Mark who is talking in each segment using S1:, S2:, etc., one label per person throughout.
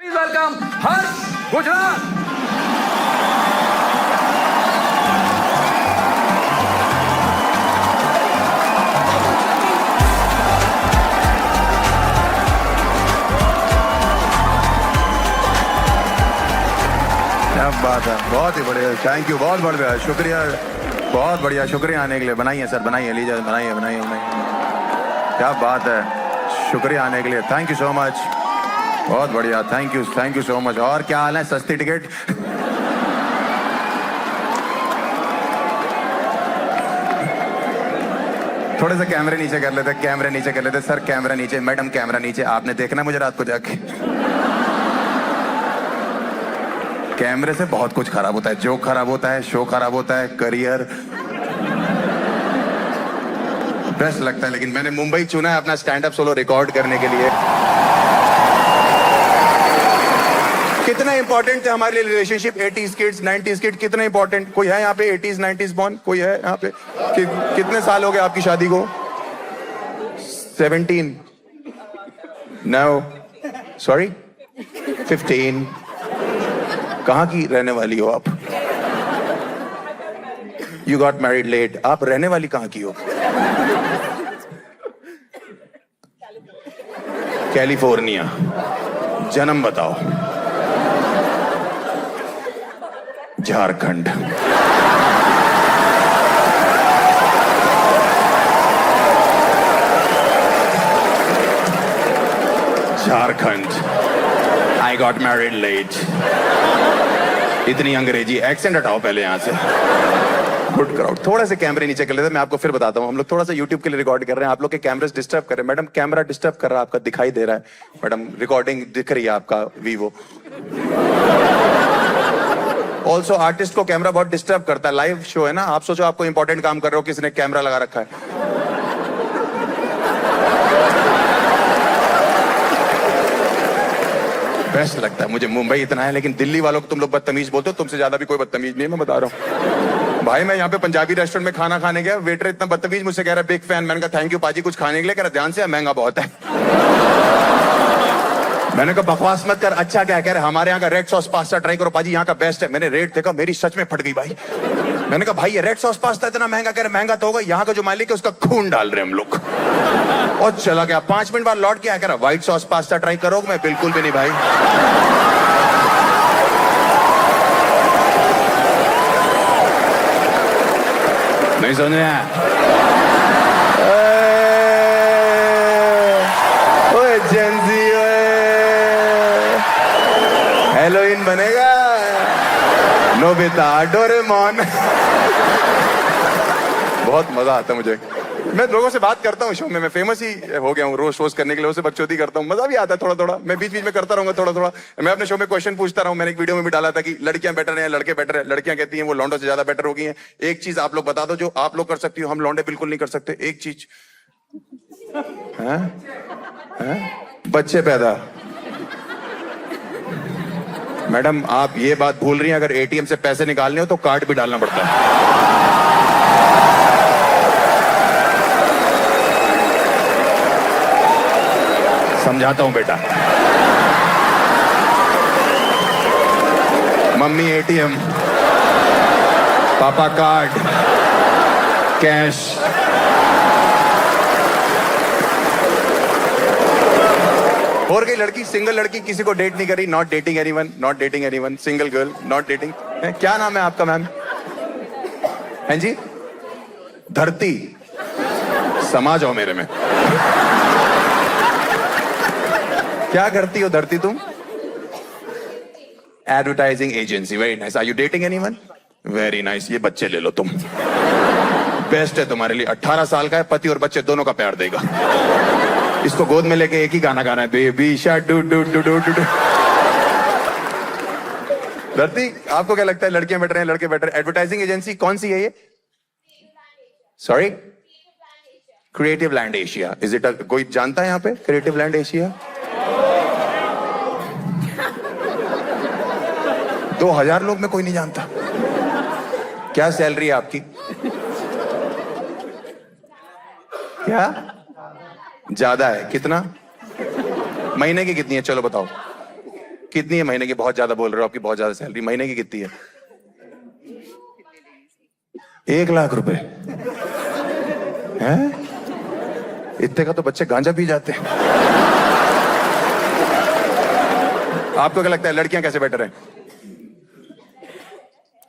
S1: Welcome हर्ष गुजरात।
S2: क्या बात है, बहुत ही बढ़िया, थैंक यू, बहुत बढ़िया, शुक्रिया, बहुत बढ़िया, शुक्रिया आने के लिए। बनाइए सर, बनाइए, लीजिए, बनाइए बनाइए बनाइए। क्या बात है, शुक्रिया आने के लिए, थैंक यू सो मच, बहुत बढ़िया, थैंक यू सो मच। और क्या हाल है, सस्ती टिकट? थोड़े से कैमरे नीचे कर लेते, कैमरे नीचे कर लेते सर, कैमरा नीचे, मैडम कैमरा नीचे। आपने देखना मुझे रात को जाके। कैमरे से बहुत कुछ खराब होता है, जोक खराब होता है, शो खराब होता है, करियर बेस्ट लगता है। लेकिन मैंने मुंबई चुना है अपना स्टैंड अप सोलो रिकॉर्ड करने के लिए। कितना इंपॉर्टेंट थे हमारे लिए relationship, 80s kids 90s kid, कितना इंपॉर्टेंट। कोई है यहाँ पे 80s 90s बॉर्न? कोई है यहाँ पे? कितने साल हो गए आपकी शादी को? 17? No, sorry, 15। कहाँ की रहने वाली हो आप? You got married late. आप रहने वाली कहाँ की हो? कैलिफोर्निया। जन्म बताओ? Jharkhand. Jharkhand. I got married late. इतनी अंग्रेजी एक्सेंट हटाओ पहले यहां से। Good crowd. थोड़ा से कैमरे नीचे कर लेते हैं, मैं आपको फिर बताता हूँ। हम लोग थोड़ा सा यूट्यूब के लिए रिकॉर्ड कर रहे हैं, आप लोग के कैमरे डिस्टर्ब कर रहे हैं। मैडम कैमरा डिस्टर्ब कर रहा है आपका, दिखाई दे रहा है मैडम, रिकॉर्डिंग दिख रही है आपका वीवो। ऑल्सो आर्टिस्ट को कैमरा बहुत डिस्टर्ब करता है, लाइव शो है ना। आप सोचो आपको इंपॉर्टेंट काम कर रहे हो, किसने कैमरा लगा रखा है। बेस्ट लगता है मुझे, मुंबई इतना है, लेकिन दिल्ली वालों को तुम लोग बदतमीज बोलते हो, तुमसे ज्यादा भी कोई बदतमीज नहीं है, मैं बता रहा हूँ। भाई मैं यहाँ पे पंजाबी रेस्टोरेंट में खाना खाने गया, वेटर इतना बदतमीज मुझसे कह रहा है बिग फैन। मैंने कहा थैंक यू पाजी कुछ खाने के लिए। कह रहा ध्यान से, महंगा बहुत है। मैंने कहा बकवास मत कर, अच्छा क्या? कह रहे हमारे यहाँ का रेड सॉस पास्ता ट्राई करो पाजी, यहाँ का बेस्ट है। मैंने रेट देखा, मेरी सच में फट गई भाई। मैंने कहा भाई ये रेड सॉस पास्ता इतना महंगा? कह रहे महंगा तो होगा, यहाँ का जो मालिक है उसका खून डाल रहे हम लोग। और चला गया। 5 मिनट बाद लौट के आया, कह रहा व्हाइट सॉस पास्ता ट्राई करोगे? मैं बिल्कुल भी नहीं भाई। नहीं सुन रहे हैं? ओए जेंजी, हेलोइन बनेगा नोबिता, डोरेमोन। बहुत मजा आता है मुझे। मैं लोगों से बात करता हूँ शो में, मैं फेमस ही हो गया हूँ रोज शोज करने के लिए, उससे बकचोदी करता हूँ, मजा भी आता है थोड़ा थोड़ा। मैं बीच बीच में करता रहूंगा थोड़ा थोड़ा। मैं अपने शो में क्वेश्चन पूछता रहा हूँ। मैंने एक वीडियो में भी डाला था कि लड़कियां बेटर है, लड़के बेटर है। लड़कियां कहती हैं वो लौंडों से ज्यादा बेटर हो गई हैं। एक चीज आप लोग बता दो जो आप लोग कर सकती हो, हम लौंडे बिल्कुल नहीं कर सकते। एक चीज, बच्चे पैदा। मैडम आप ये बात भूल रही हैं, अगर एटीएम से पैसे निकालने हो तो कार्ड भी डालना पड़ता है। समझाता हूं बेटा। मम्मी एटीएम, पापा कार्ड, कैश। और कोई लड़की, सिंगल लड़की किसी को डेट नहीं करी, not dating anyone, not dating anyone, single girl, not dating. क्या नाम है आपका मैम? हैं जी? धरती। समा जाओ मेरे में। क्या करती हो धरती तुम? Advertising agency. Very nice. Are you dating anyone? Very nice. ये बच्चे ले लो तुम, बेस्ट है तुम्हारे लिए। 18 साल का है, पति और बच्चे दोनों का प्यार देगा। इसको गोद में लेके एक ही गाना गाना है, baby shark do do do do do. धरती आपको क्या लगता है, लड़कियां बेटर हैं लड़के बेटर? एडवर्टाइजिंग एजेंसी कौन सी है ये? Sorry, creative land Asia. Is it? कोई जानता है यहाँ पे क्रिएटिव लैंड एशिया? 2000 लोग में कोई नहीं जानता। क्या सैलरी है आपकी? क्या ज्यादा है? कितना? महीने की कितनी है? चलो बताओ कितनी है महीने की? बहुत ज्यादा बोल रहे हो, आपकी बहुत ज्यादा सैलरी। महीने की कितनी है? 1 लाख रुपए हैं? इतने का तो बच्चे गांजा पी जाते हैं। आपको क्या लगता है लड़कियां कैसे बेटर हैं?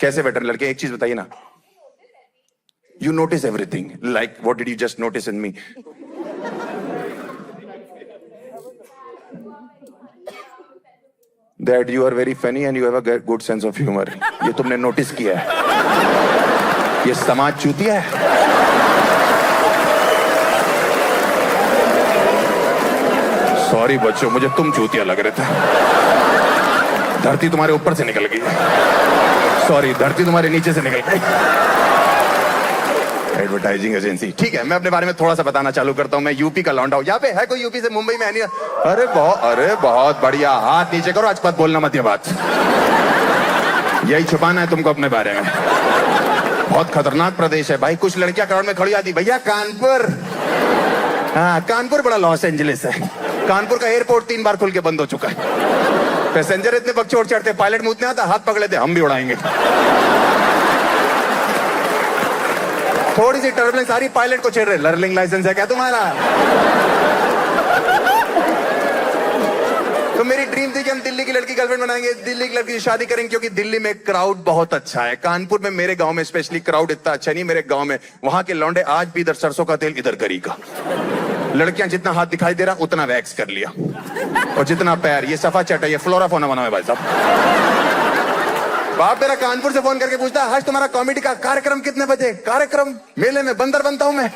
S2: कैसे बेटर लड़के? एक चीज बताइए ना। You notice everything, like what did you just notice in me? That you are very funny and you have a good sense of humour. ये तुमने नोटिस किया है। ये समाज चूतिया है। सॉरी बच्चों, मुझे तुम चूतिया लग रहे थे। धरती तुम्हारे ऊपर से निकल गई। सॉरी, धरती तुम्हारे नीचे से निकल गई। Advertising agency. ठीक है, मैं अपने बारे में थोड़ा सा बताना चालू करता हूं। मैं यूपी का लौंडा हूं। यहाँ पे है कोई यूपी से? मुंबई में है नहीं? अरे बहुत बढ़िया। हाथ नीचे करो, आज बात बोलना मत। ये बात यही छुपाना है तुमको अपने बारे में। बहुत खतरनाक प्रदेश है भाई। कुछ लड़कियां क्राउड में खड़ी आती, भैया कानपुर। हाँ, कानपुर बड़ा लॉस एंजलिस है। कानपुर का एयरपोर्ट 3 बार खुल के बंद हो चुका है। पैसेंजर इतने बकचोद चढ़ते, पायलट मुंह नहीं आता, हाथ पकड़ लेते, हम भी उड़ाएंगे। थोड़ी सी टर्बुलेंस आ रही, पायलट को छेड़ रहे, लर्निंग लाइसेंस है क्या तुम्हारा? तो मेरी ड्रीम थी कि हम दिल्ली की लड़की गर्लफ्रेंड बनाएंगे, दिल्ली की लड़की से शादी करेंगे, क्योंकि दिल्ली में क्राउड बहुत अच्छा है। कानपुर में, मेरे गांव में स्पेशली, क्राउड इतना अच्छा नहीं। मेरे गांव में वहां के लौंडे आज भी इधर सरसों का तेल, इधर गरी का। लड़कियां जितना हाथ दिखाई दे रहा उतना वैक्स कर लिया, और जितना पैर, ये सफा चट है, ये फ्लोरा फोना बना है भाई साहब। बाप मेरा कानपुर से फोन करके पूछता, आज तुम्हारा कॉमेडी का कार्यक्रम कितने बजे? कार्यक्रम? मेले में बंदर बनता हूं मैं।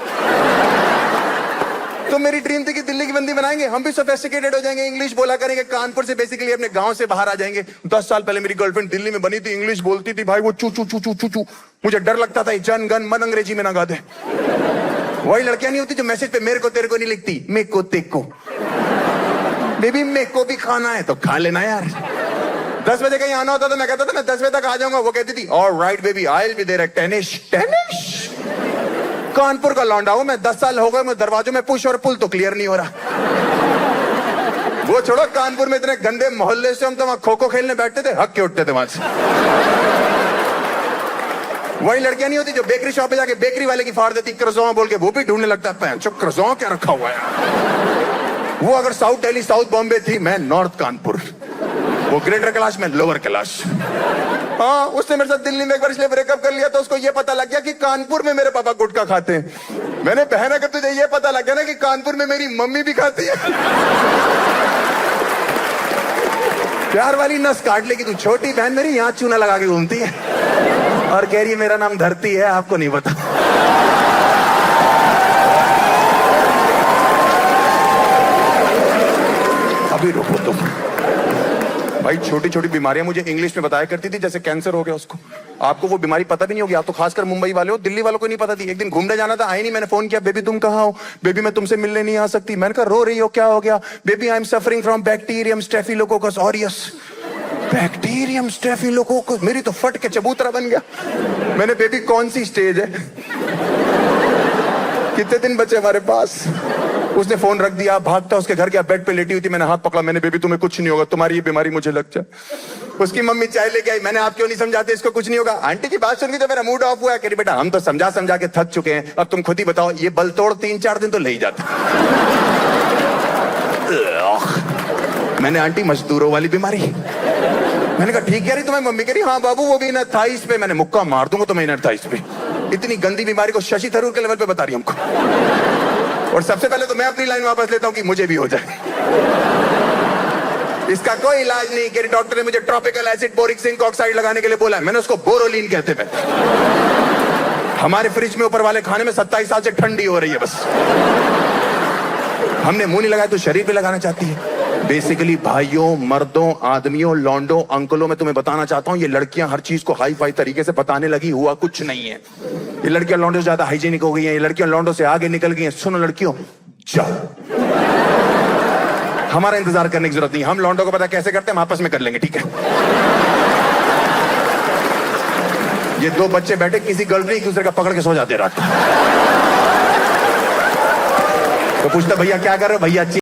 S2: तो मेरी ड्रीम थी कि दिल्ली की बंदी बनाएंगे, हम भी सोफिस्टिकेटेड हो जाएंगे, इंग्लिश बोला करेंगे। कानपुर से बेसिकली अपने गांव से बाहर आ जाएंगे। 10 साल पहले मेरी गर्लफ्रेंड दिल्ली में बनी थी, इंग्लिश बोलती थी भाई, वो चू चू चू चू चू चू। मुझे डर लगता था जन गण मन अंग्रेजी में ना गा दे। वही लड़कियां नहीं होती जो मैसेज पे मेरे को तेरे को नहीं लिखती, मेरे को तेको। बेबी मेरे को भी खाना है तो खा लेना यार। 10 बजे कहीं आना होता तो मैं कहता था मैं 10 बजे तक आ जाऊंगा। वो कहती थी alright baby, I will be there at 10ish। Kanpur का लौंडा हूं मैं, 10 साल हो गए मैं दरवाजों में पुश और पुल तो क्लियर नहीं हो रहा। वो छोड़ो, कानपुर में इतने गंदे मोहल्ले से हम तो वहां खो खो खेलने बैठते थे, हक के उठते थे वहां से। वही लड़कियां नहीं होती जो बेकरी शॉप पे जाके बेकरी वाले की फाड़ देती क्रज़ों बोल के, वो भी ढूंढने लगता है चुप क्रज़ों क्या रखा हुआ है। वो अगर साउथ दिल्ली साउथ बॉम्बे थी, मैं नॉर्थ कानपुर। वो ग्रेटर कैलाश में लोअर कैलाश। हाँ, उसने मेरे साथ दिल्ली में एक बार इसलिए ब्रेकअप कर लिया तो उसको ये पता लग गया कि कानपुर में मेरे पापा गुटखा खाते हैं। मैंने बहन, अगर तुझे ये पता लग गया ना कि कानपुर में मेरी मम्मी भी खाती है, प्यार वाली नस काट लेगी तू। छोटी बहन मेरी यहाँ चूना लगा के घूमती है और कह रही है मेरा नाम धरती है, आपको नहीं पता। अभी रुको तुम भाई। छोटी छोटी बीमारियां मुझे इंग्लिश में बताया करती थी, जैसे कैंसर हो गया उसको। आपको वो बीमारी पता भी नहीं होगी, आप तो खासकर मुंबई वाले हो, दिल्ली वालों को नहीं पता थी। एक दिन घूमने जाना था, आई नहीं, मैंने फोन किया, बेबी तुम कहाँ हो? बेबी मैं तुमसे मिलने नहीं आ सकती। मैंने कहा रो रही हो, क्या हो गया? Baby I am suffering from bacterium staphylococcus aureus. Bacterium staphylococcus, मेरी तो फट के चबूतरा बन गया। मैंने, बेबी कौन सी स्टेज है? कितने दिन बचे हमारे पास? उसने फोन रख दिया, भागता उसके घर गया, बेड पे लेटी हुई थी। मैंने हाथ पकड़ा, मैंने, बेबी तुम्हें कुछ नहीं होगा, तुम्हारी ये बीमारी मुझे लग जाए। उसकी मम्मी चाय लेके आई। मैंने, आप क्यों नहीं समझाते इसको, कुछ नहीं होगा। आंटी की बात सुन के तो मेरा मूड ऑफ हुआ। कह रही बेटा हम तो समझा समझा के थक चुके हैं, अब तुम खुद ही बताओ, ये बल तोड़ 3-4 दिन तो ले ही जाता। मैंने, आंटी मजदूरों वाली बीमारी। मैंने कहा ठीक है रही तुम्हें मम्मी? कह रही हाँ बाबू, वो भी इनर थाइस पे। मैंने, मुक्का मार दूंगा तुम्हें इनर थाइस पे। इतनी गंदी बीमारी को शशि थरूर के लेवल पे बता रही हमको। और सबसे पहले तो मैं अपनी लाइन वापस लेता हूं कि मुझे भी हो जाए। इसका कोई इलाज नहीं। कि डॉक्टर ने मुझे tropical acid boric zinc oxide लगाने के लिए बोला है, मैंने उसको बोरोलिन कहते हैं। हमारे फ्रिज में ऊपर वाले खाने में 27 साल से ठंडी हो रही है, बस हमने मुंह नहीं लगाया तो शरीर पे लगाना चाहती है। बेसिकली भाइयों, मर्दों, आदमियों, लौंडों, अंकलों, मैं तुम्हें बताना चाहता हूं, ये लड़कियां हर चीज को हाई फाई तरीके से बताने लगी, हुआ कुछ नहीं है। ये लड़कियां लौंडों से ज्यादा हाइजीनिक हो गई हैं, ये लड़कियां लौंडों से आगे निकल गई हैं। सुनो लड़कियों, जाओ, हमारा इंतजार करने की जरूरत नहीं। हम लौंडों को पता कैसे करते हैं, हम आपस में कर लेंगे, ठीक है? ये 2 बच्चे बैठे, किसी गर्ल एक दूसरे का पकड़ के सो जाते रात। तो पूछता भैया क्या कर रहे हो? भैया